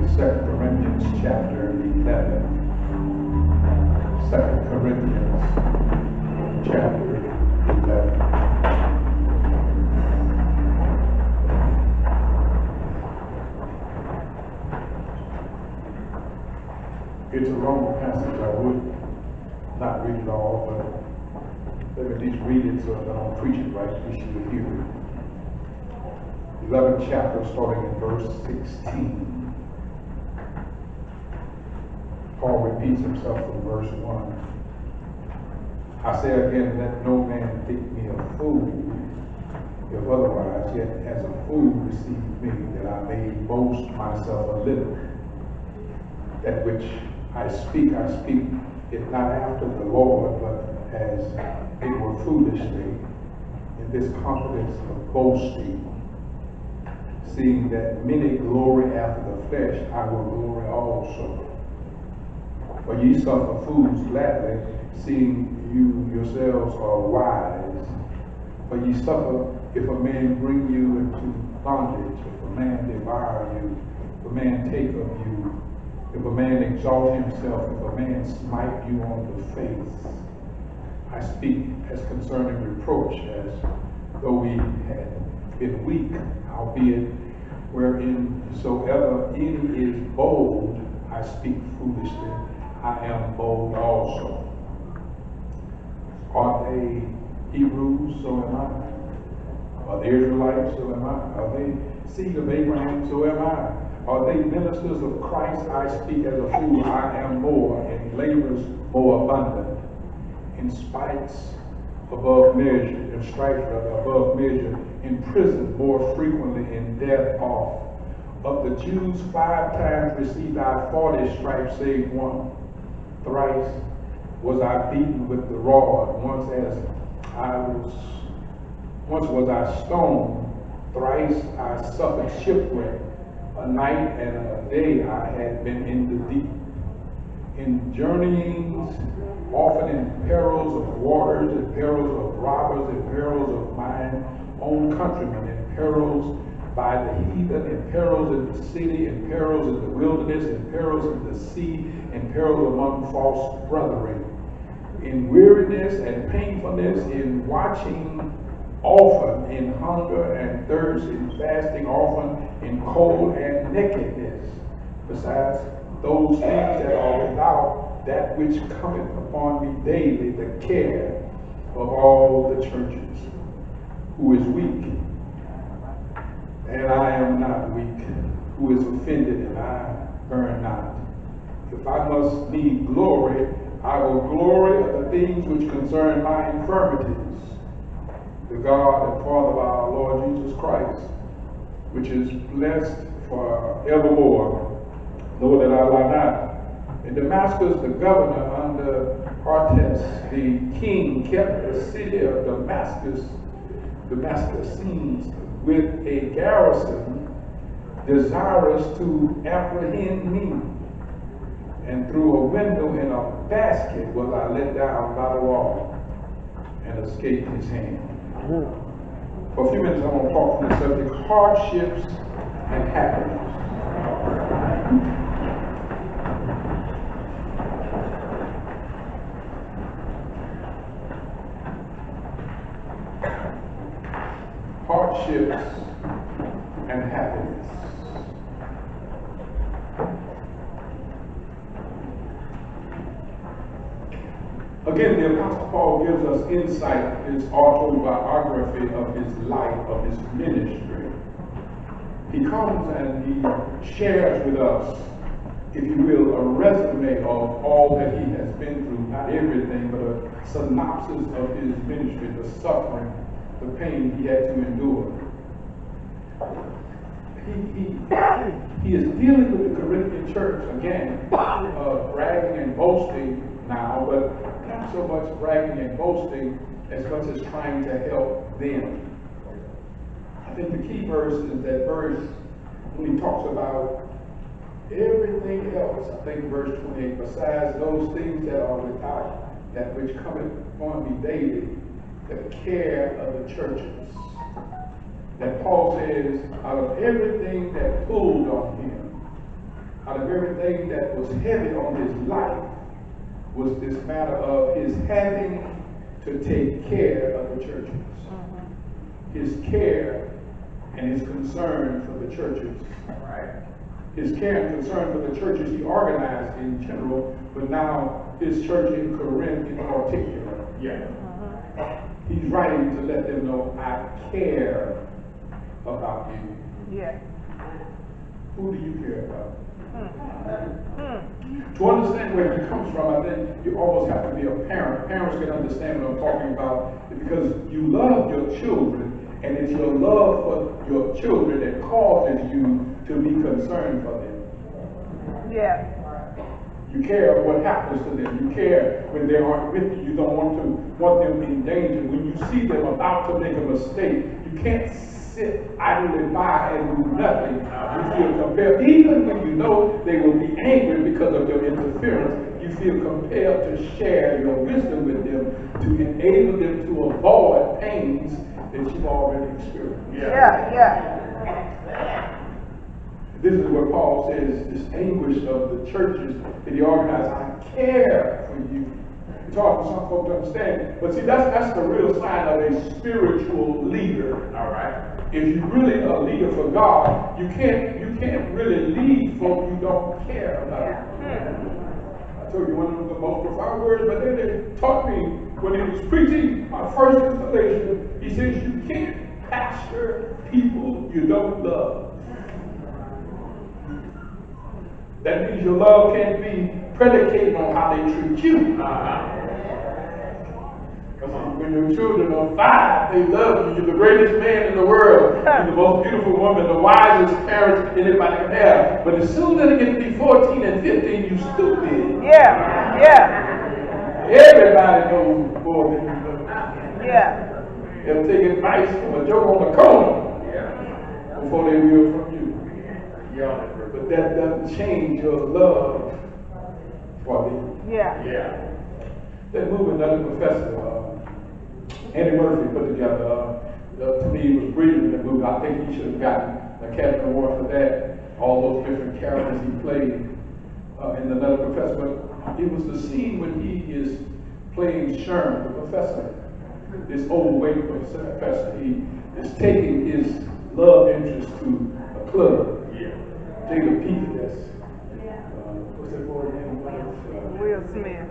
2 Corinthians chapter 11. 2 Corinthians chapter 11. It's a long passage. I would not read it all, but let me at least read it so that I don't preach it right. We should hear it. 11th chapter, starting in verse 16. Paul repeats himself from verse 1. I say again, let no man think me a fool, if otherwise, yet as a fool receive me, that I may boast myself a little. That which I speak it not after the Lord, but as it were foolishly, in this confidence of boasting, seeing that many glory after the flesh, I will glory also. For ye suffer fools gladly, seeing you yourselves are wise. For ye suffer if a man bring you into bondage, if a man devour you, if a man take of you, if a man exalt himself, if a man smite you on the face. I speak as concerning reproach, as though we had been weak, albeit wherein soever any is bold, I speak foolishly, I am bold also. Are they Hebrews? So am I. Are they Israelites? So am I. Are they seed of Abraham? So am I. Are they ministers of Christ? I speak as a fool, I am more, in labors more abundant, in spites above measure, in stripes above measure, in prison more frequently, in death oft. Of the Jews 5 times received I 40 stripes, save one. Thrice was I beaten with the rod, once was I stoned, thrice I suffered shipwreck. A night and a day I had been in the deep. In journeyings, often in perils of waters, in perils of robbers, in perils of mine own countrymen, in perils by the heathen, in perils in the city, in perils in the wilderness, in perils in the sea, in perils among false brethren, in weariness and painfulness, in watching often, in hunger and thirst, in fasting often, in cold and nakedness, besides those things that are without, that which cometh upon me daily, the care of all the churches, who is weak, and I am not weak, who is offended, and I burn not. If I must need glory, I will glory of the things which concern my infirmities. The God and Father of our Lord Jesus Christ, which is blessed forevermore, know that I lie not. In Damascus, the governor under Hardship, the king, kept the city of Damascus with a garrison, desirous to apprehend me. And through a window in a basket was I let down by the wall and escaped his hand. For a few minutes, I want to talk from the subject, hardships and happiness. Hardships and happiness. Again, the Apostle Paul gives us insight, his autobiography of his life, of his ministry. He comes and he shares with us, if you will, a resume of all that he has been through, not everything, but a synopsis of his ministry, the suffering, the pain he had to endure. He is dealing with the Corinthian church, again, bragging and boasting now, but not so much bragging and boasting as much as trying to help them. I think the key verse is that verse when he talks about everything else. I think verse 28, besides those things that are without, that which cometh upon me daily, the care of the churches. That Paul says, out of everything that pulled on him, how the very thing that was heavy on his life was this matter of his having to take care of the churches. His care and his concern for the churches. Right. His care and concern for the churches he organized in general, but now his church in Corinth in particular. Yeah. He's writing to let them know, I care about you. Yeah. Who do you care about? To understand where he comes from, I think you almost have to be a parent. Parents can understand what I'm talking about because you love your children, and it's your love for your children that causes you to be concerned for them. Yeah. You care what happens to them. You care when they aren't with you. You don't want them in danger. When you see them about to make a mistake, you can't sit idly by and do nothing. You feel compelled, even when you know they will be angry because of your interference, you feel compelled to share your wisdom with them to enable them to avoid pains that you've already experienced. Yeah. This is where Paul says, distinguished of the churches that he organized, I care for you. It's hard for some folks to understand, but see, that's the real sign of a spiritual leader. All right. If you're really a leader for God, you can't really lead folk you don't care about. I told you one of the most profound words, but then they taught me when he was preaching my first installation. He says you can't pastor people you don't love. That means your love can't be predicated on how they treat you. Because when your children are 5, they love you. You're the greatest man in the world. You're the most beautiful woman, the wisest parents anybody can have. But as soon as they get to be 14 and 15, you stupid. Yeah. Everybody knows more than you know. Yeah. They'll take advice from a joke on the corner before they will from you. But that doesn't change your love for them. Yeah. That movie another professor, Andy Murphy, put together. To me, it was brilliant. That movie. I think he should have gotten an Academy Award for that. All those different characters he played in another professor. But it was the scene when he is playing Sherman, the professor, this overweight professor. He is taking his love interest to a club. Take a peek at this. What's that boy's name? Will Smith.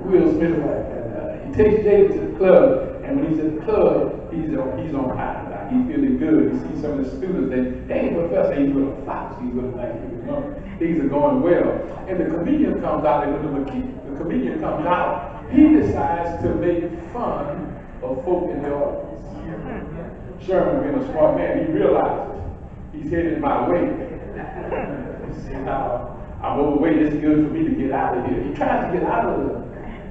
Will Smith, and he takes David to the club, and when he's at the club, he's on high. Like he's feeling good. He sees some of the students. They ain't professor. He's with a fox. He's with a nice people. Things are going well, and the comedian comes out, and when the comedian comes out, he decides to make fun of folk in the audience. Sherman, being a smart man, he realizes he's headed my way. See how I'm overweight, it's good for me to get out of here. He tries to get out of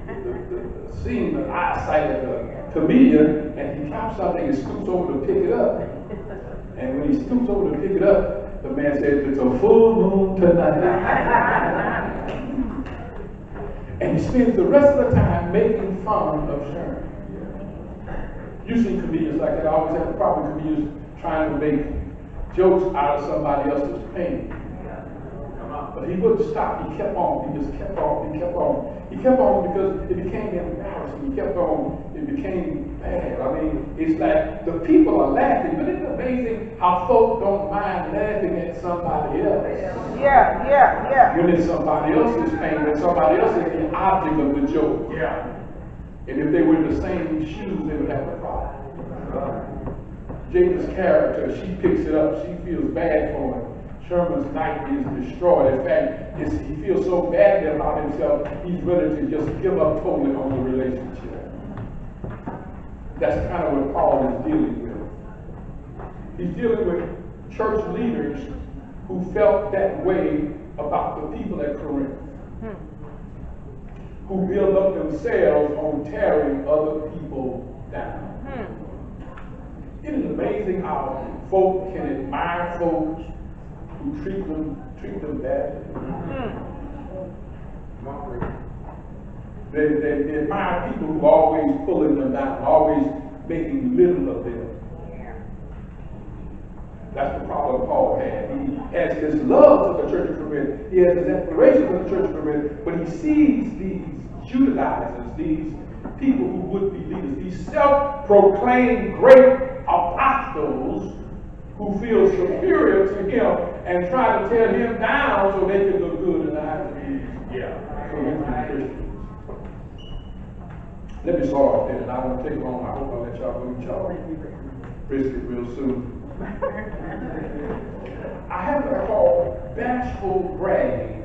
the scene, the eyesight of the comedian, and he drops something and scoops over to pick it up. And when he scoops over to pick it up, the man says, it's a full moon tonight. And he spends the rest of the time making fun of Sherman. You see comedians like that. I always have a problem with comedians trying to make jokes out of somebody else's pain. But he wouldn't stop. He kept on. He just kept on. He kept on. He kept on because it became embarrassing. He kept on. It became bad. I mean, it's like the people are laughing, but it's amazing how folk don't mind laughing at somebody else. Yeah. When it's somebody else's pain, when somebody else is the object of the joke. Yeah. And if they were in the same shoes, they would have a problem. Jada's character, she picks it up. She feels bad for him. Sherman's night is destroyed. In fact, he feels so badly about himself, he's ready to just give up totally on the relationship. That's kind of what Paul is dealing with. He's dealing with church leaders who felt that way about the people at Corinth. Who build up themselves on tearing other people down. It is amazing how folk can admire folks who treat them badly. They admire people who are always pulling them down, always making little of them. That's the problem Paul had. He has this love for the church of Corinth. He has this admiration for the church of Corinth, but he sees these Judaizers, these people who would be leaders, these self-proclaimed great apostles who feel superior to him and try to tear him down so they can look good in the eyes of these Corinthian Christians. Let me start off there, and I won't take long. I hope I'll let y'all go eat y'all brisket real soon. I have what I call bashful bragging.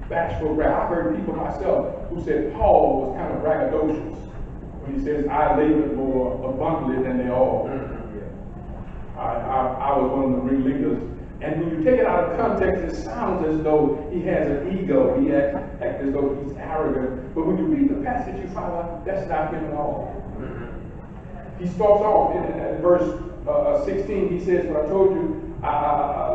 Bashful bragging. I heard people myself who said Paul was kind of braggadocious when he says, I labored more abundantly than they all. I was one of the ringleaders. And when you take it out of context, it sounds as though he has an ego. He acts as though he's arrogant. But when you read the passage, you find out that's not him at all. He starts off in verse 16. He says, "What I told you,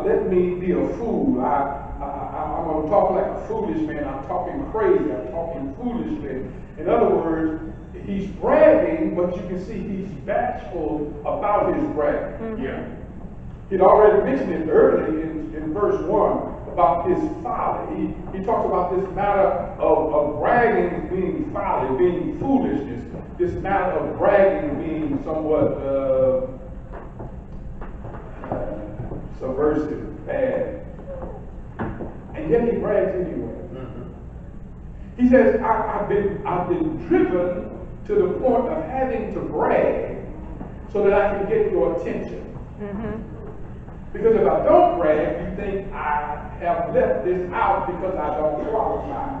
let me be a fool. I'm going to talk like a foolish man. I'm talking crazy. I'm talking foolishly." In other words, he's bragging, but you can see he's bashful about his bragging. Yeah. He'd already mentioned it early in verse 1 about his folly. He talks about this matter of bragging being folly, being foolishness. This matter of bragging being somewhat subversive, bad. And yet he brags anyway. He says, I've been driven to the point of having to brag so that I can get your attention. Because if I don't brag, you think I have left this out because I don't qualify.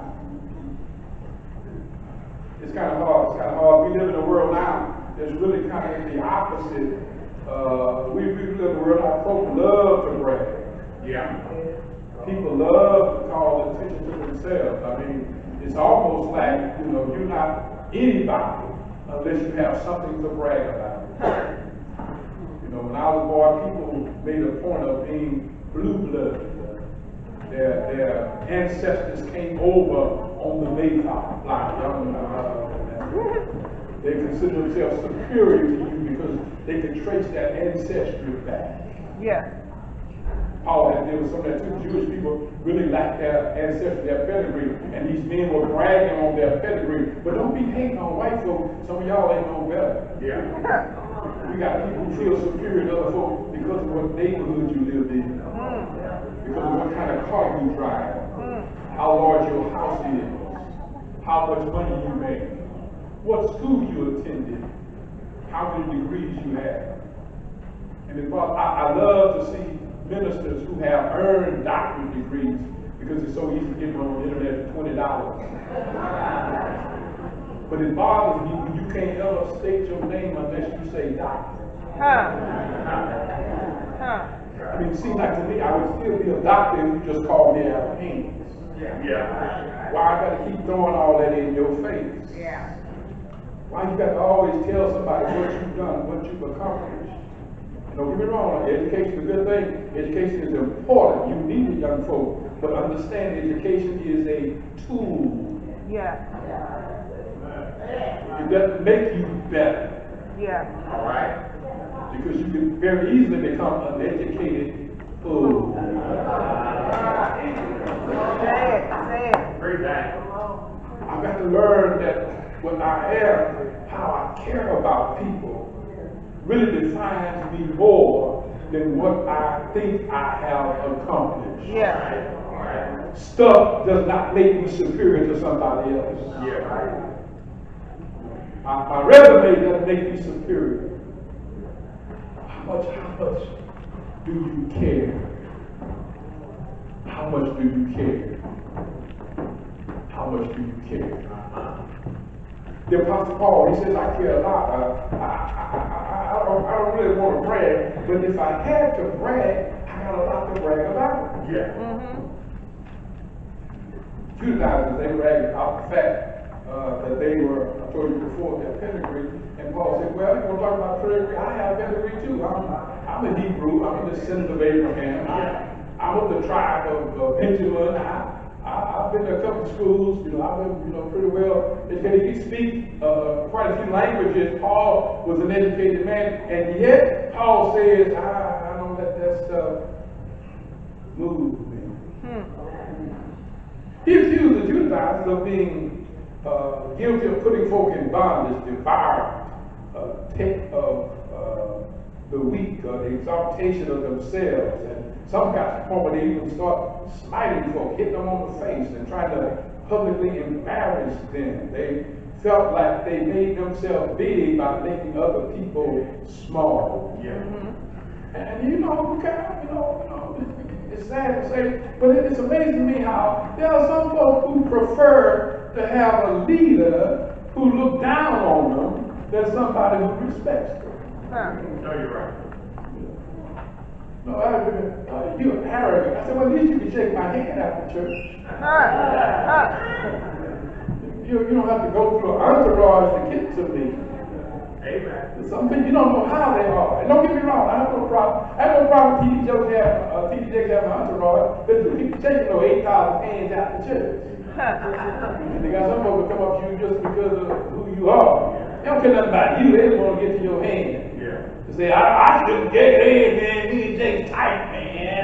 It's kind of hard. We live in a world now that's really kind of the opposite. We live in a world our folks love to brag. Yeah. People love to call attention to themselves. I mean, it's almost like, you're not anybody unless you have something to brag about. When I was a boy, people made a point of being blue blood. Their ancestors came over on the Mayflower line. They consider themselves superior to you because they could trace that ancestry back. Yeah. Paul had to deal with some of that too. Jewish people really lacked their ancestry, their pedigree, and these men were bragging on their pedigree. But don't be hating on white folk. Some of y'all ain't no better. Yeah. We got people who feel superior to other folk because of what neighborhood you live in, because of what kind of car you drive, how large your house is, how much money you make, what school you attended, how many degrees you have. And I love to see ministers who have earned doctorate degrees because it's so easy to get them on the internet for $20. But it bothers me when you can't ever state your name unless you say doctor. I mean, it seems like to me I would still be a doctor if you just called me out Haynes. Yeah. Why I gotta keep throwing all that in your face? Yeah. Why you gotta always tell somebody what you've done, what you've accomplished? Don't get me wrong, education is a good thing. Education is important. You need it, young folk. But understand education is a tool. Yeah. It doesn't make you better. Yeah. All right? Because you can very easily become uneducated fool. Say it. Great that. I've got to learn that what I am, how I care about people, really defines me more than what I think I have accomplished. Yeah. Right? Stuff does not make me superior to somebody else. Yeah. Right? My resume doesn't make me superior. How much do you care? How much do you care? How much do you care? The Apostle Paul, he says, I care a lot. I don't really want to brag, but if I had to brag, I got a lot to brag about. Yeah. Judaizers, they bragged about the fact that they were, I told you before, their pedigree. And Paul said, well, you want to talk about pedigree? I have pedigree too. I'm a Hebrew. I'm a descendant of Abraham. I'm of the tribe of Benjamin. I've been to a couple of schools. I've been, pretty well educated. He speaks quite a few languages. Paul was an educated man, and yet Paul says, I stuff moved me. He accused the Judaizers of being guilty of putting folk in bondage, devoured, take of the weak, the exaltation of themselves, and some got to the point where they even start smiting folk, hitting them on the face, and trying to publicly embarrass them. They felt like they made themselves big by making other people small. Yeah. And it's sad to say, but it's amazing to me how there are some folks who prefer to have a leader who look down on them than somebody who respects them. No, you're right. No, you're arrogant. I said, well, at least you can shake my hand after church. You don't have to go through an entourage to get to me. Amen. Some people, you don't know how they are. And don't get me wrong, I have no problem TD Jakes having an entourage, but people taking 8,000 hands out the church. And they got some folks come up to you just because of who you are. They don't care nothing about you, they just want to get to your hand. Yeah. To say, I shouldn't get hands, man, me and Jake's tight, man.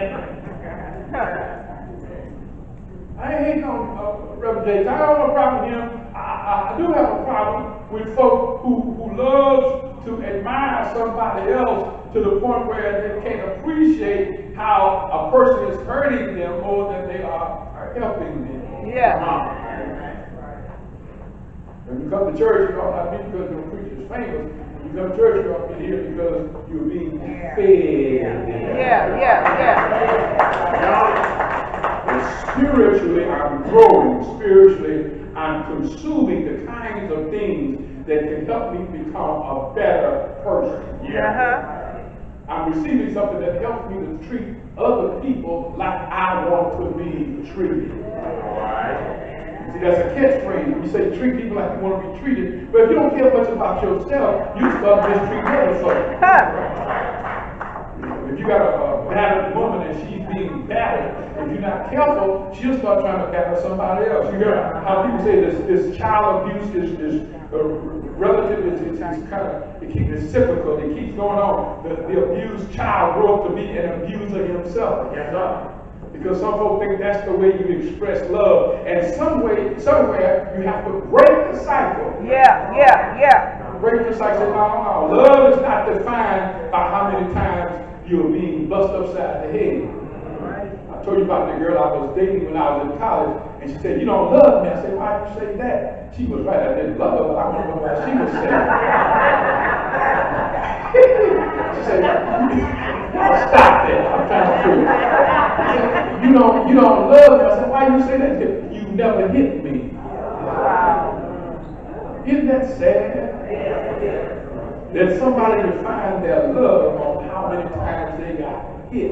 I ain't hating on Reverend Jakes. I don't have a problem with him. I do have a problem with folks who loves to admire somebody else to the point where they can't appreciate how a person is hurting them more than they are helping them. Yeah. When you come to church, you ought not be because your preacher is famous. When you come to church, you ought to be here because you're being fed. And spiritually, I'm growing. Spiritually, I'm consuming the kinds of things that can help me become a better person. I'm receiving something that helps me to treat other people like I want to be treated. See, that's a catchphrase. You say treat people like you want to be treated, but if you don't care much about yourself, you start mistreating other folks. If you got a battered woman and she's being battered, if you're not careful, she'll start trying to batter somebody else. You hear how people say this child abuse is relative, it's kind of, it's cyclical, it keeps going on. The abused child grew up to be an abuser himself. Yes, sir. Because some folks think that's the way you express love. And somewhere, you have to break the cycle. Break the cycle. No. Love is not defined by how many times you're being bust upside the head. I told you about the girl I was dating when I was in college, and she said, you don't love me. I said, why did you say that? She was right, I didn't love her, but I want to know what she was saying. She said, stop that. I'm trying to prove it. You don't love me. I said, why do you say that? She said, you never hit me. Isn't that sad? That somebody defines their love on how many times they got hit.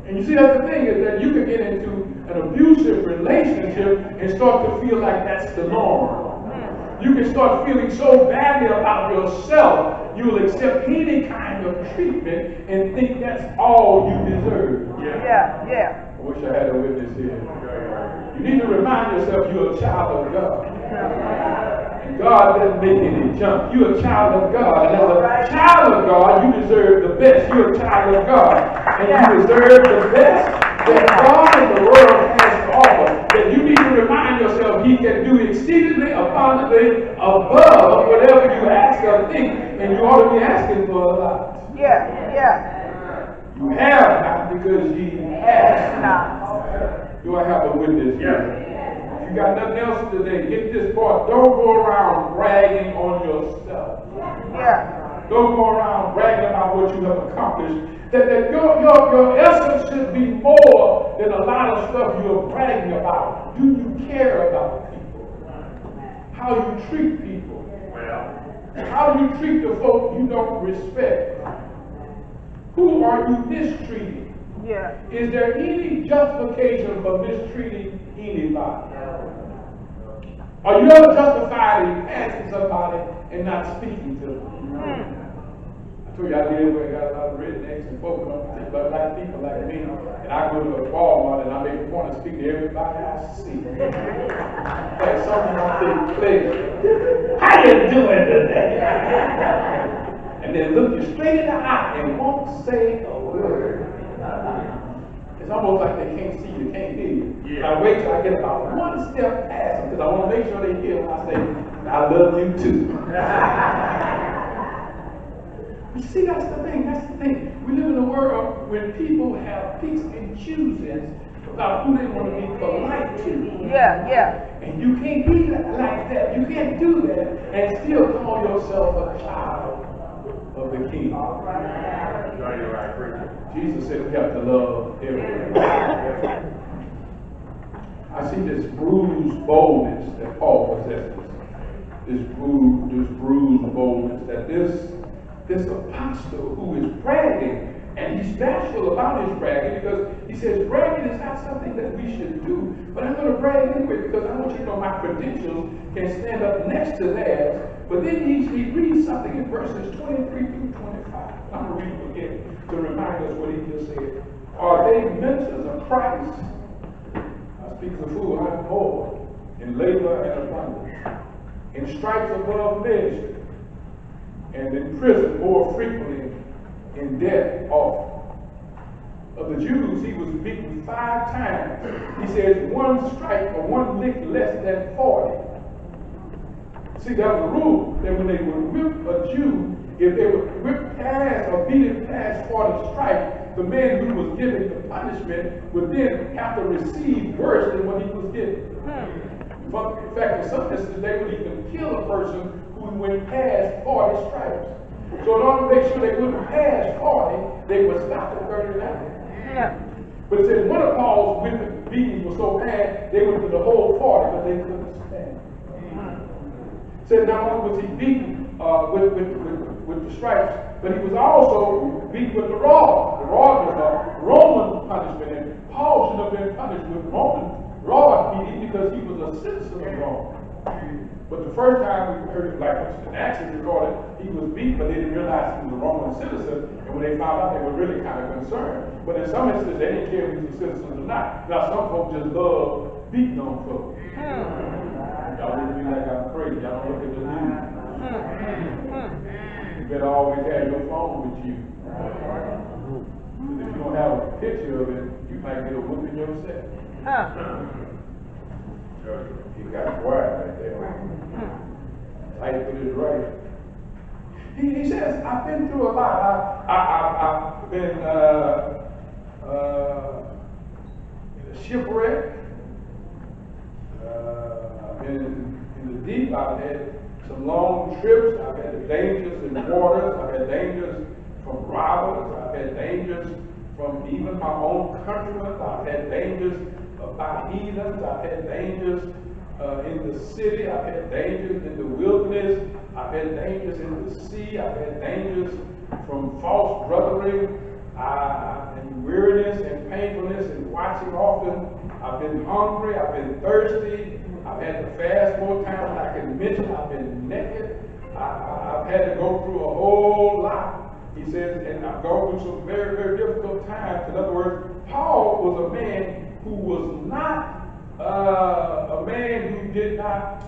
And you see, that's the thing, is that you can get into an abusive relationship and start to feel like that's the norm. You can start feeling so badly about yourself, you'll accept any kind of treatment and think that's all you deserve. I wish I had a witness here. You need to remind yourself you're a child of God. And God doesn't make any junk. You're a child of God. And as a child of God, you deserve the best. You're a child of God. And you deserve the best that God and the world has to offer. That you need to remind yourself He can do exceedingly abundantly above whatever you ask or think. And you ought to be asking for a lot. You have not because ye ask not. Do I have a witness here? If you got nothing else today, get this part. Don't go around bragging on yourself. Don't go around bragging about what you have accomplished. That your essence should be more than a lot of stuff you're bragging about. Do you care about people? How you treat people? How do you treat the folk you don't respect? Who are you mistreating? Is there any justification for mistreating anybody? Are you ever justified in passing somebody and not speaking to them? I told you I live where I got a lot of rednecks and folks like people like me, and I go to a Walmart and I make a point to speak to everybody I see. That's something I take pleasure. How you doing today? And then look you straight in the eye and won't say a It's almost like they can't see you, can't hear you. Yeah. I wait till I get about one step past them because I want to make sure they hear when I say, I love you too. You see, that's the thing, that's the thing. We live in a world where people have picks and chooses about who they want to be polite to. Yeah, yeah. And you can't be like that. You can't do that and still call yourself a child of the King. Jesus said we have to love everyone. I see this bruised boldness that Paul possesses. This bruised boldness that this apostle who is bragging, and he's bashful about his bragging because he says bragging is not something that we should do, but I'm going to brag anyway because I want you to know my credentials can stand up next to theirs. But then he reads something in verses 23 through 25. I'm going to read it again to remind us what he just said. Are they ministers of Christ? I speak as a fool, I'm poor, in labor and abundance, in stripes above measure, and in prison more frequently, in debt often. Of the Jews, he was beaten 5 times. He says one strike or one lick less than 40. See, that was a rule that when they would whip a Jew, if they would whip past or beat him past 40 strikes, the man who was giving the punishment would then have to receive worse than what he was getting. In fact, in some instances, they would even kill a person who went past 40 stripes. So in order to make sure they wouldn't pass 40, they would stop at 39. Yeah. But it says one of Paul's beatings was so bad, they went to the whole 40, but they couldn't stand. It said not only was he beaten with the stripes, but he was also beaten with the rod. The rod was a Roman punishment, and Paul should have been punished with Roman rod beating because he was a citizen of Rome. But the first time we heard it, like in Acts recorded, he was beat, but they didn't realize he was a Roman citizen. And when they found out, they were really kind of concerned. But in some instances, they didn't care if he was a citizen or not. Now, some folks just love beating on folks. Y'all wouldn't be like I'm crazy. Y'all don't look at the news. You better always have your phone with you. Because if you don't have a picture of it, you might get a whooping yourself. You got quiet right there. Tight with his right. He says, I've been through a lot. I've been in a shipwreck. I've been in the deep. I've had some long trips. I've had dangers in the waters. I've had dangers from robbers. I've had dangers from even my own countrymen. I've had dangers by heathens. I've had dangers in the city. I've had dangers in the wilderness. I've had dangers in the sea. I've had dangers from false brothering and weariness and painfulness and watching often. I've been hungry. I've been thirsty. I've had to fast more times than I can mention. I've been naked. I've had to go through a whole lot. He says, and I've gone through some very, very difficult times. In other words, Paul was a man who was not a man who did not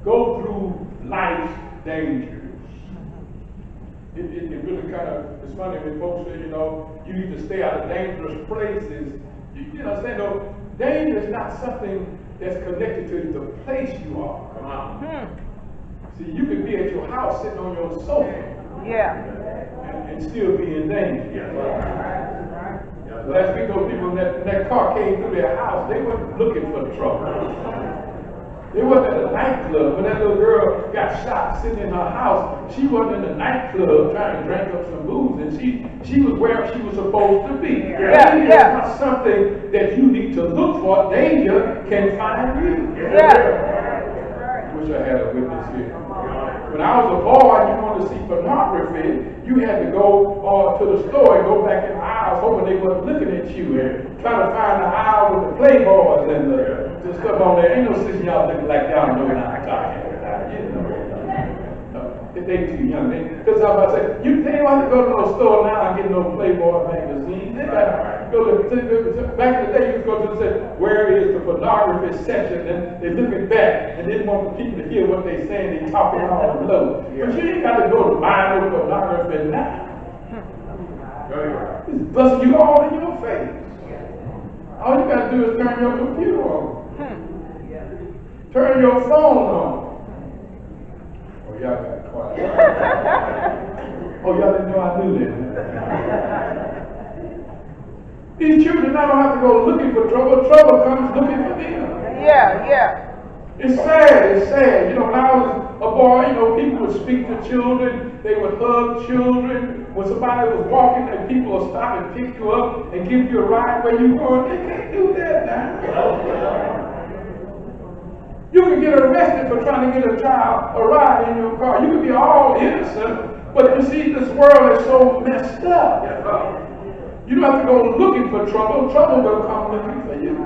go through life's dangers. It really kind of, it's funny when folks say, you know, you need to stay out of dangerous places. You understand, though, danger is not something that's connected to the place you are. Come on. See, you could be at your house sitting on your sofa. Yeah. And still be in danger. Yeah. Last week, those people, that car came through their house, they weren't looking for trouble. They wasn't at a nightclub. When that little girl got shot sitting in her house, she wasn't in the nightclub trying to drink up some booze, and she was where she was supposed to be. Danger is not something that you need to look for. Danger can find you. I wish I had a witness here. When I was a boy and you wanted to see pornography, you had to go to the store and go back in the aisles hoping they wasn't looking at you and trying to find the aisle with the Playboys and the stuff on there. Ain't no sense y'all looking like y'all know what I'm talking about. You know. They too young. Because I'm about to say, they don't have to go to no store now and get no Playboy magazines. They got to go to, back in the day, you could go to and say, where is the pornography section? And they're looking back and they want the people to hear what they're saying. They're talking all low. But you ain't got to go to buy no pornography now. It's busting you all in your face. All you got to do is turn your computer on. Turn your phone on. Oh, y'all got quiet. Oh, y'all didn't know I knew that. These children now don't have to go looking for trouble. Trouble comes looking for them. Yeah. It's sad, it's sad. You know, when I was a boy, you know, people would speak to children, they would hug children. When somebody was walking, and people would stop and pick you up and give you a ride where you going. They can't do that now. You can get arrested for trying to get a child a ride in your car. You can be all innocent, but you see, this world is so messed up. You don't have to go looking for trouble. Trouble will come looking for you.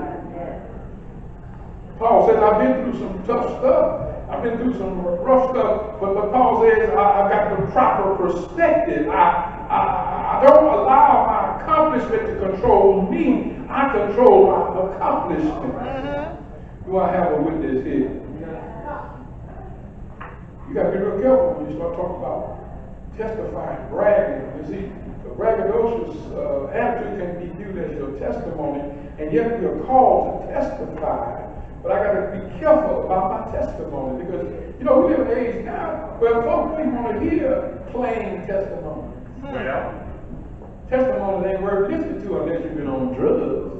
Paul says, I've been through some tough stuff. I've been through some rough stuff. But Paul says, I've got the proper perspective. I don't allow my accomplishment to control me. I control my accomplishment. Do I have a witness here? You got to be real careful when you start talking about testifying, bragging. You see, the braggadocious attitude can be viewed as your testimony, and yet you're called to testify. But I got to be careful about my testimony because, you know, we live in an age now where folks don't want to hear plain testimony. Well, testimony ain't worth listening to unless you've been on drugs.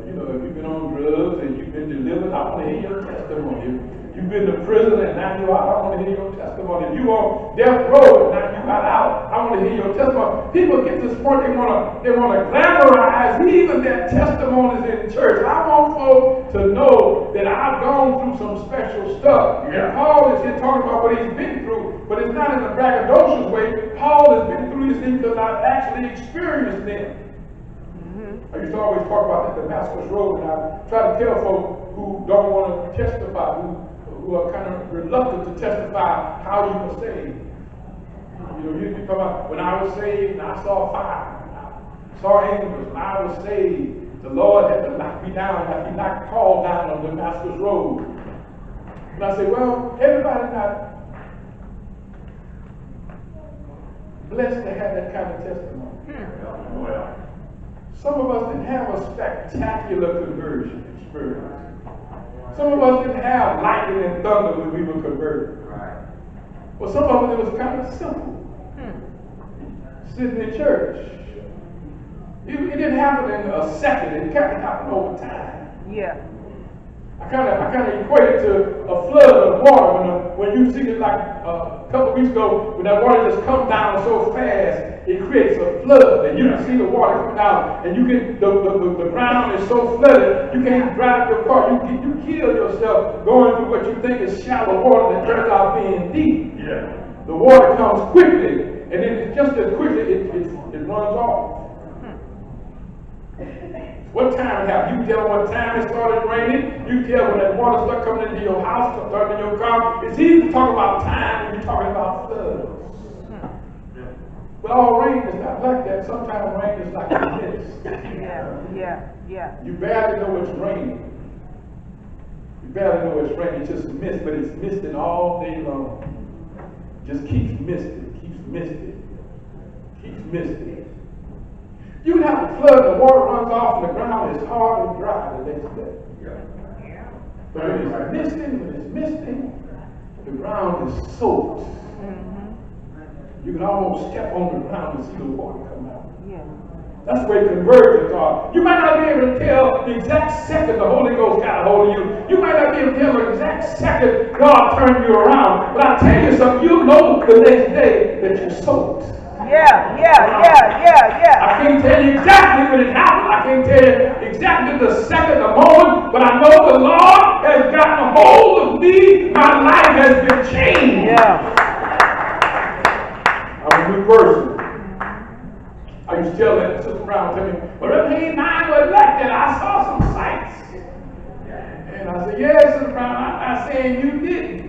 You know, if you've been on drugs and you've been delivered, I want to hear your testimony. You've been to prison and now you're out, I want to hear your testimony. If you on death row and now you got out, I want to hear your testimony. People get to this point, they want to glamorize even their testimonies in church. I want folks to know that I've gone through some special stuff. Yeah. And Paul is here talking about what he's been through, but it's not in a braggadocious way. Paul has been through these things because I've actually experienced them. I used to always talk about the Damascus Road, and I try to tell folks who don't want to testify, who are kind of reluctant to testify how you were saved. You know, you come out, when I was saved, and I saw fire, I saw angels, when I was saved, the Lord had to knock me down, like he knocked Paul down on Damascus Road. And I say, well, everybody's not blessed to have that kind of testimony. Well, some of us didn't have a spectacular conversion experience. Some of us didn't have lightning and thunder when we were converted. Right. Well, some of us, it was kind of simple. Sitting in church. It didn't happen in a second. It kind of happened over time. Yeah. I kind of equate it to a flood of water when you see it like a couple of weeks ago when that water just comes down so fast, it creates a flood, and you can see the water come down, and you can the ground is so flooded you can't drive your car. You kill yourself going through what you think is shallow water that turns out being deep. Yeah. The water comes quickly, and then it's just as quickly it runs off. What time it happened? You tell what time it started raining. You tell when that water started coming into your house, started in your car. It's easy to talk about time when you're talking about floods. But all rain is not like that. Sometimes rain is like a mist. Yeah. You barely know it's raining. You barely know it's raining. It's just mist, but it's misting all day long. Just keeps misting, keeps misting. You can have a flood, the water runs off, and the ground is hard and dry the next day. Yeah. But when it's misting, the ground is soaked. You can almost step on the ground and see the water come out. Yeah. That's the way conversions are. You might not be able to tell the exact second the Holy Ghost got a hold of you. You might not be able to tell the exact second God turned you around. But I tell you something, you know the next day that you're soaked. Yeah. I can't tell you exactly when it happened. I can't tell you exactly the second, the moment, but I know the Lord has gotten a hold of me. My life has been changed. Yeah. I'm a new person. I used to tell that Sister Brown, tell me, well, that ain't mine was like that. I saw some sights. And I said, yes, Sister Brown, I'm not saying you didn't.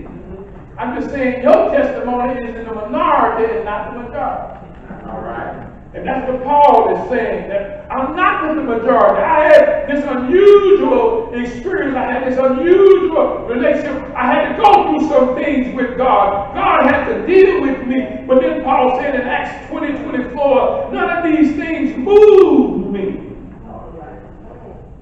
I'm just saying your testimony is in the minority and not the majority. All right. And that's what Paul is saying, that I'm not with the majority. I had this unusual experience. I had this unusual relationship. I had to go through some things with God. God had to deal with me. But then Paul said in Acts 20:24, none of these things move me.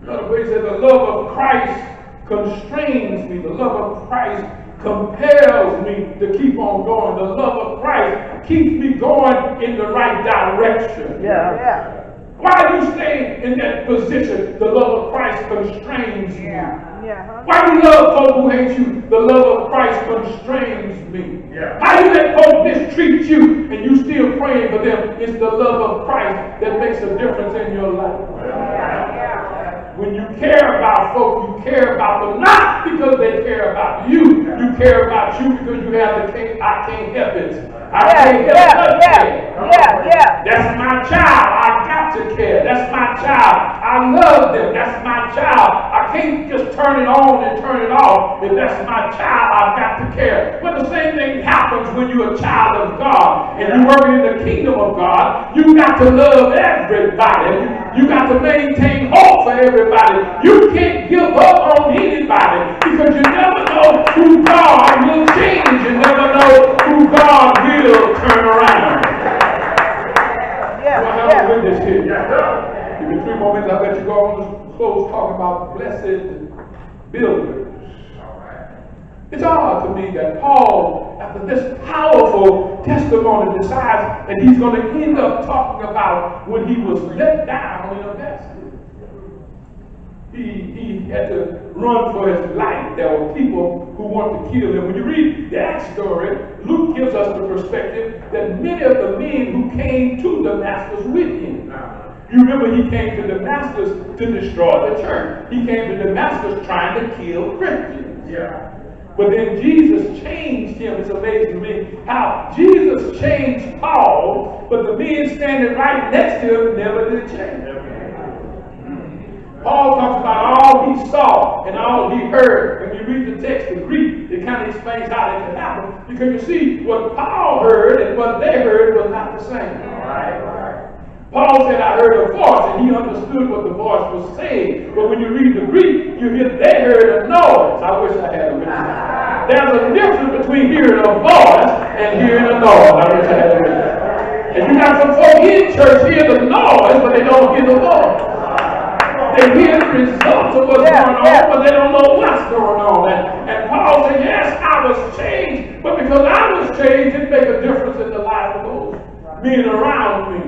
In other words, he said the love of Christ constrains me. The love of Christ compels me to keep on going. The love of Christ keeps me going in the right direction. Why do you stay in that position? The love of Christ constrains me. Why do you love folk who hate you? The love of Christ constrains me. How do you let folk mistreat you and you still praying for them? It's the love of Christ that makes a difference in your life. When you care about folk, you care about them not because they care about you. You care about you because you have the I can't help it. I can't help it. That's my child. I got to care. That's my child. I love them. That's my child. I can't just turn it on and turn it off. If that's my child, I've got to care. But the same thing happens when you're a child of God and you're working in the kingdom of God. You got to love everybody. You got to maintain hope for everybody. You can't give up on anybody because you never know who God will change. You never know who God will turn around. Do I have a witness here? Give me 3 more minutes. I'll let you go. I want to close talking about blessed builders. It's odd to me that Paul, after this powerful testimony, decides that he's going to end up talking about when he was let down in a basket. He had to run for his life. There were people who wanted to kill him. When you read that story, Luke gives us the perspective that many of the men who came to Damascus with him. You remember he came to Damascus to destroy the church. He came to Damascus trying to kill Christians. But then Jesus changed him. It's amazing to me how Jesus changed Paul, but the men standing right next to him never did change. Paul talks about all he saw and all he heard. When you read the text in Greek, it kind of explains how that can happen. Because you see, what Paul heard and what they heard was not the same. Paul said, I heard a voice, and he understood what the voice was saying. But when you read the Greek, you hear they heard a noise. I wish I had a witness. There's a difference between hearing a voice and hearing a noise. I wish I had a witness. And you got some folk in church hear the noise, but they don't hear the voice. They hear the results of what's going on, but they don't know what's going on. And Paul said, yes, I was changed, but because I was changed, it made a difference in the life of those men around me.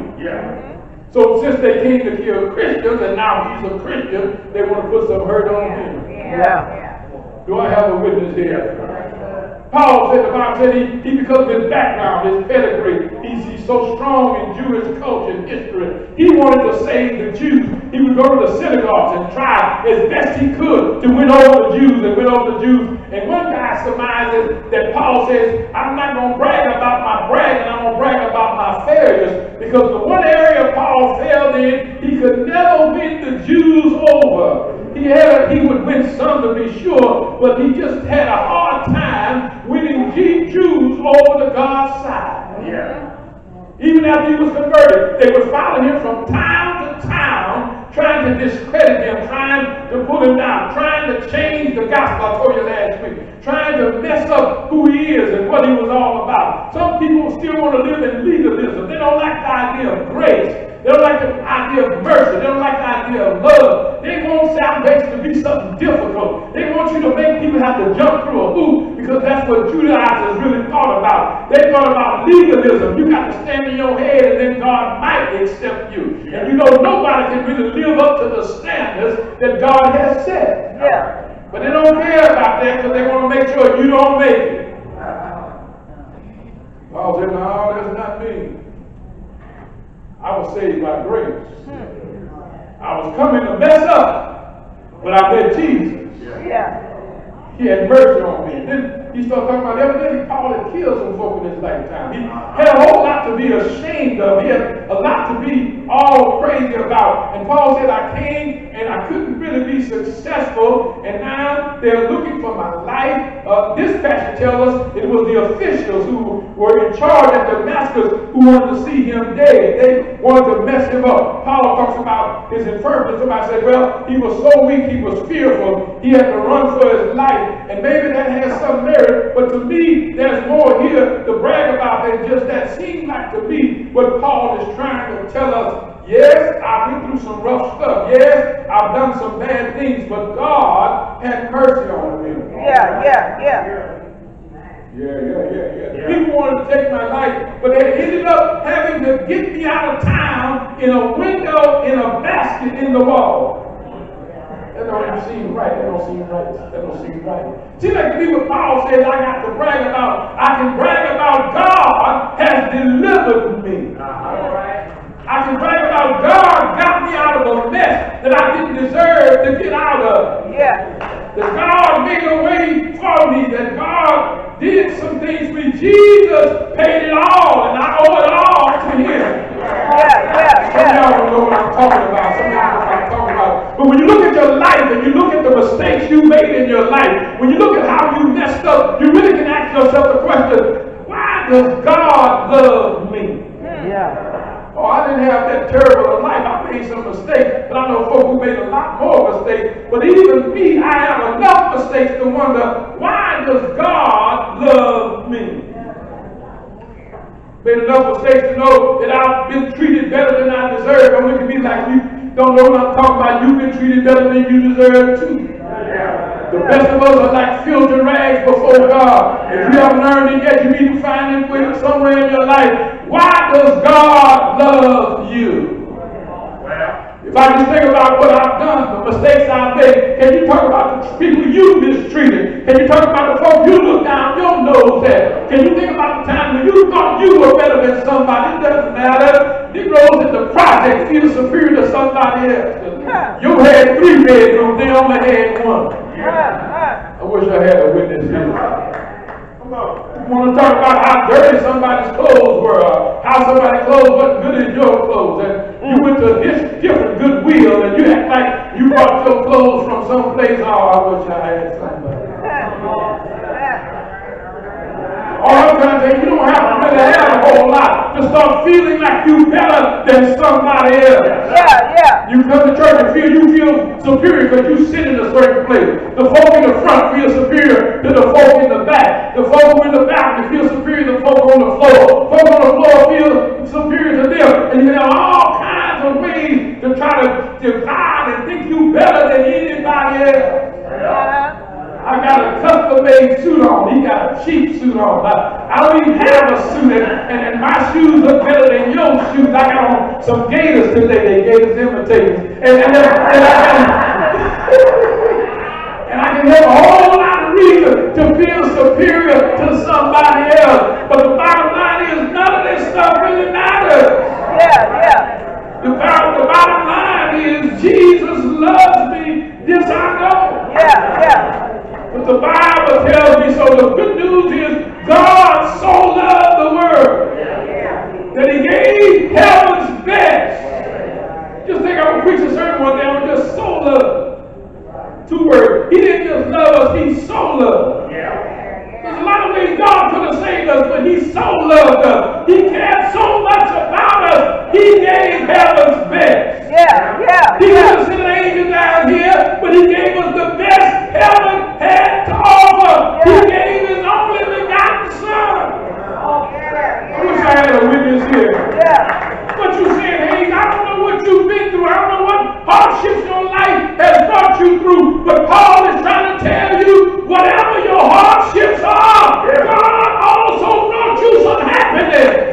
So since they came to kill Christians, and now he's a Christian, they want to put some hurt on him. Do I have a witness here? Paul said, the Bible said he because of his background, his pedigree, he's so strong in Jewish culture and history. He wanted to save the Jews. He would go to the synagogues and try as best he could to win over the Jews and win over the Jews. And one guy surmises that Paul says, I'm not going to brag about my bragging, I'm going to brag about my failures. Because the one area Paul failed in, he could never win the Jews over. He would win some to be sure, but he just had a hard time winning Jews over to God's side. Even after he was converted, they would follow him from town to town, trying to discredit him, trying to pull him down, trying to change the gospel, I told you last week, trying to mess up who he is and what he was all about. Some people still want to live in legalism. They don't like the idea of grace. They don't like the idea of mercy. They don't like the idea of love. They want salvation to be something difficult. They want you to make people have to jump through a hoop because that's what Judaizers really thought about. They thought about legalism. You got to stand in your head and then God might accept you. And you know nobody can really live up to the standards that God has set. But they don't care about that because they want to make sure you don't make it. Paul said, no, that's not me. I was saved by grace. I was coming to mess up, but I met Jesus. He had mercy on me. And then he started talking about evidently Paul had killed some folk in his lifetime. He had a whole lot to be ashamed of. He had a lot to be all crazy about. And Paul said, I came and I couldn't really be successful, and now they're looking for my life. This passage tells us it was the officials who were in charge at Damascus who wanted to see him dead. They wanted to mess him up. Paul talks about his infirmity. Somebody said, well, he was so weak, he was fearful. He had to run for his life. And maybe that has some merit, but to me, there's more here to brag about than just that. Seems like to me what Paul is trying to tell us. Yes, I've been through some rough stuff. Yes, I've done some bad things, but God had mercy on me. Yeah. People wanted to take my life, but they ended up having to get me out of town in a window in a basket in the wall. That don't even seem right. That don't seem right. See, like to me what Paul says I got to brag about. I can brag about God has delivered me. I can brag about God got me out of a mess that I didn't deserve to get out of. That God made a way for me. That God did some things for me. Jesus paid it all, and I owe it all to Him. Some of y'all don't know what I'm talking about. Some of y'all know what I'm talking about. But when you look at your life and you look at the mistakes you made in your life, when you look at how you messed up, you really can ask yourself the question, why does God love me? Oh, I didn't have that terrible a life. I made some mistakes, but I know folks who made a lot more mistakes. But even me, I have enough mistakes to wonder, why does God love me? Made enough mistakes to know that I've been treated better than I deserve. Don't look at me like you don't know what I'm talking about. You've been treated better than you deserve too. The best of us are like filthy rags before God. If you haven't earned it yet, you need to find it somewhere in your life. Why does God love you? If I just think about what I've done, the mistakes I've made, can you talk about the people you mistreated? Can you talk about the folks you look down your nose at? Can you think about the time when you thought you were better than somebody? It doesn't matter. Negroes in the project feel superior to somebody else. You had 3 bedrooms, they only had 1. I wish I had a witness here. You want to talk about how dirty somebody's clothes were, how somebody's clothes wasn't good as your clothes, and you went to this different Goodwill, and you act like you bought your clothes from someplace. Oh, I wish I had somebody. All I'm trying to say, you don't have to really have a whole lot to start feeling like you better than somebody else. You come to church and you feel superior because you sit in a certain place. The folk in the front feel superior to the folk in the back. The folk who in the back feel superior to the folk on the floor. Folk on the floor feel superior to them. And you have all kinds of ways to try to divide and think you better than anybody else. I got a custom-made suit on. He got a cheap suit on. I don't even have a suit, and my shoes look better than your shoes. I got on some Gators today. They Gators imitators, and I can have a whole lot of reason to feel superior to somebody else. But the bottom line is, none of this stuff really matters. The bottom line is, Jesus loves me. This I know. But the Bible tells me so. The good news is God so loved the world that He gave heaven's best. Just think I would preach a sermon one day on just so love. 2 words. He didn't just love us, He so loved. There's a lot of ways God could have saved us, but He so loved us. He cared so much about us, He gave heaven's best. He could have sent an angel down here, but He gave us the best heaven had to offer. He gave His only begotten Son. I wish I had a witness here. What you saying, Haynes? I don't know what you've been through. I don't know what hardships your life has brought you through. But Paul is trying to tell you, whatever your hardships are, God also brought you some happiness.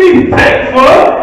be thankful